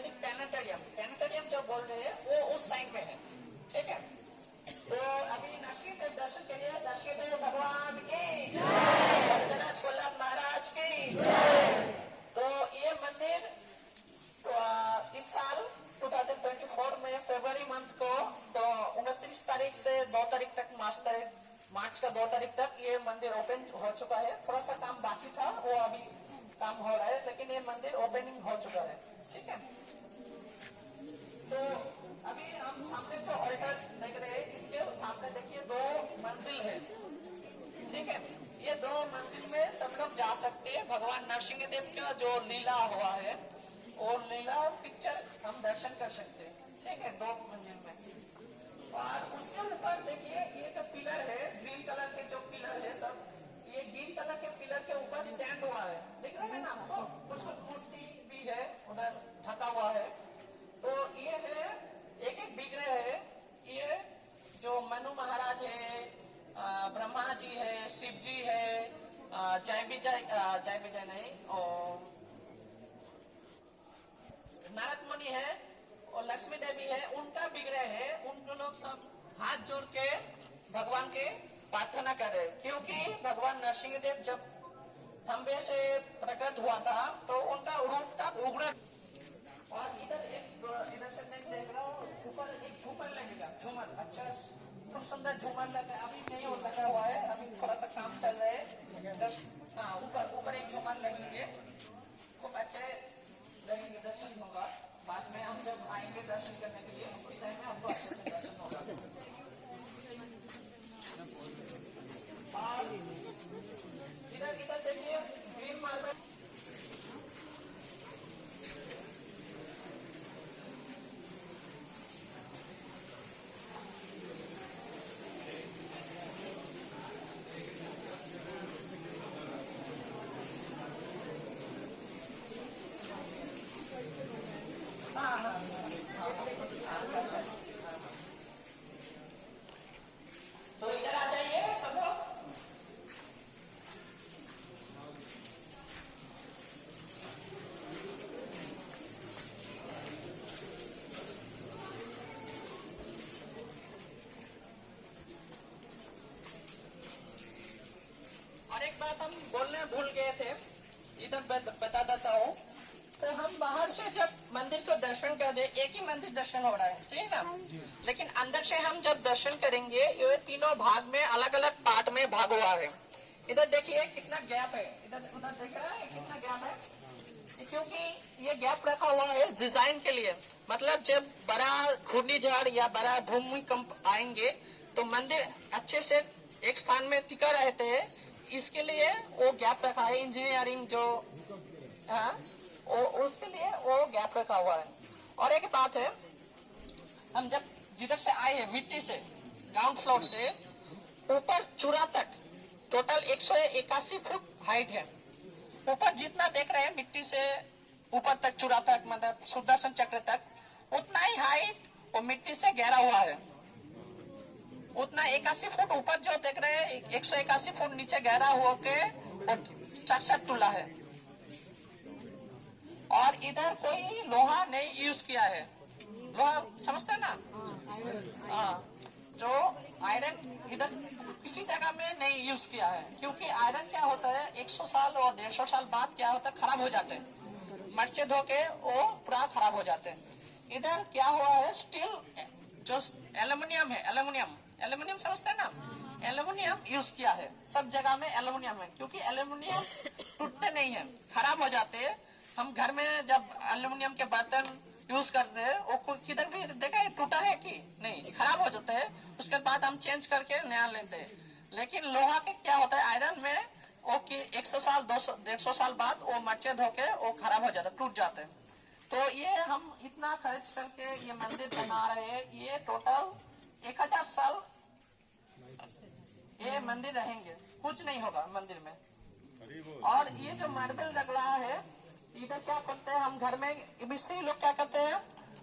वैदिक प्लानिटेरियम जो बोल रहे हैं वो उस साइड में है, ठीक है। तो अभी नरसिंह दर्शन करिए, नरसिंह भगवान की जय, सोमनाथ महाराज की जय। तो ये मंदिर इस साल 2024 में फरवरी मंथ को तो 29 तारीख से 2 तारीख तक, मार्च का 2 तारीख तक ये मंदिर ओपन हो चुका है। थोड़ा सा काम बाकी था, वो अभी काम हो रहा है, लेकिन ये मंदिर ओपनिंग हो चुका है, ठीक है। तो अभी हम सामने जो ऑल्टर देख रहे हैं, इसके सामने देखिए 2 मंजिल है, ठीक है। ये 2 मंजिल में सब लोग जा सकते हैं। भगवान नरसिंह देव का जो लीला हुआ है और लीला पिक्चर हम दर्शन कर सकते हैं, ठीक है, 2 मंजिल में। और उसके ऊपर देखिए ये जो पिलर है, ग्रीन कलर के जो पिलर है सब, ये ग्रीन कलर के पिलर के ऊपर स्टैंड हुआ है, दिख रहे हैं ना आपको? कुछ मूर्ति भी है उधर ढका हुआ है। तो ये है एक विग्रह है, ये जो मनु महाराज है, ब्रह्मा जी है, शिव जी है, जय विजय नहीं, और नारद मुनि है और लक्ष्मी देवी है, उनका विग्रह है। उनको लोग सब हाथ जोड़ के भगवान के प्रार्थना कर रहे, क्योंकि भगवान नरसिंह देव जब खंबे से प्रकट हुआ था तो उनका रूप था उग्र। और इधर से देख रहा हूँ, ऊपर एक झूमर लगेगा, झूमर अच्छा खूब सुंदर झूमर लगा, अभी नहीं वो लगा हुआ है, अभी थोड़ा सा काम चल रहा है। हाँ, ऊपर एक झूमर लगेंगे, खूब अच्छे लगेंगे, दर्शन होगा। बाद में हम जब आएंगे दर्शन करने के लिए, उस टाइम में हमको अच्छे से दर्शन होगा। और इधर देखिए ग्रीन मार्बल, तो इधर आ जाइए सब लोग। और एक बात हम बोलने भूल गए थे, इधर बता देता हूँ। तो हम बाहर से जब मंदिर को दर्शन कर रहे, एक ही मंदिर दर्शन हो रहा है, ठीक है ना, लेकिन अंदर से हम जब दर्शन करेंगे, ये तीनों भाग में अलग अलग पार्ट में भाग हुआ है। इधर देखिए कितना गैप है, इधर उधर देख रहा है कितना गैप है, क्योंकि ये गैप रखा हुआ है डिजाइन के लिए। मतलब जब बड़ा घूर्णी झाड़ या बड़ा भूमिकंप आएंगे तो मंदिर अच्छे से एक स्थान में टिका रहते हैं, इसके लिए वो गैप रखा है। इंजीनियरिंग जो उसके लिए वो गैप रखा हुआ है। और एक बात है, हम जब जिधर से आए हैं मिट्टी से, ग्राउंड फ्लोर से ऊपर चूड़ा तक टोटल 181 फुट हाइट है। ऊपर जितना देख रहे हैं मिट्टी से ऊपर तक चूड़ा तक, मतलब सुदर्शन चक्र तक, उतना ही हाइट और मिट्टी से गहरा हुआ है। उतना 81 फुट ऊपर जो देख रहे हैं, 181 फुट नीचे गहरा हुआ के 66 तुला है। और इधर कोई लोहा नहीं यूज किया है, लोहा समझते हैं ना, हाँ, जो आयरन इधर किसी जगह में नहीं यूज किया है, क्योंकि आयरन क्या होता है 100 साल और 150 साल बाद क्या होता है, खराब हो जाते हैं, मर्चे धो के वो पूरा खराब हो जाते हैं। इधर क्या हुआ है, स्टील जो एल्यूमिनियम है, एल्यूमिनियम समझते हैं ना, एल्यूमिनियम यूज किया है, सब जगह में एल्यूमिनियम है, क्योंकि एल्यूमिनियम टूटते नहीं है, खराब हो जाते हैं। हम घर में जब एल्यूमिनियम के बर्तन यूज करते हैं, वो किधर भी देखा टूटा है कि नहीं, खराब हो जाता है, उसके बाद हम चेंज करके नया लेते हैं। लेकिन लोहा के क्या होता है, आयरन में वो कि 100 साल 200 150 साल बाद वो मर्चे धो के वो खराब हो जाता है, टूट जाते हैं। तो ये हम इतना खर्च करके ये मंदिर बना रहे हैं, ये टोटल 1000 साल ये मंदिर रहेंगे, कुछ नहीं होगा मंदिर में। और ये जो मार्बल लग रहा है, इधर क्या करते हैं हम घर में मिस्त्री लोग क्या करते हैं,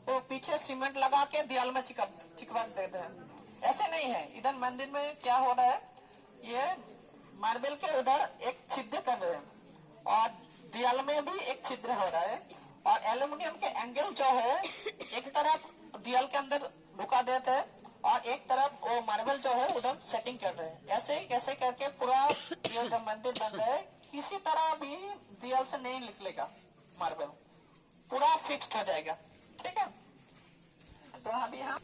वो पीछे सीमेंट लगा के दीवार में चिपका देते हैं। ऐसे नहीं है, इधर मंदिर में क्या हो रहा है, ये मार्बल के उधर एक छिद्र कर रहे हैं और दीवार में भी एक छिद्र हो रहा है और एल्यूमिनियम के एंगल जो है एक तरफ दीवार के अंदर ढुका देते हैं और एक तरफ वो मार्बल जो है उधर सेटिंग कर रहे हैं। ऐसे ही कैसे करके पूरा ये जो मंदिर बन रहा है किसी तरह भी दीवार से नहीं निकलेगा, मार्बल पूरा फिक्स्ड हो जाएगा। ठीक है, तो अभी हम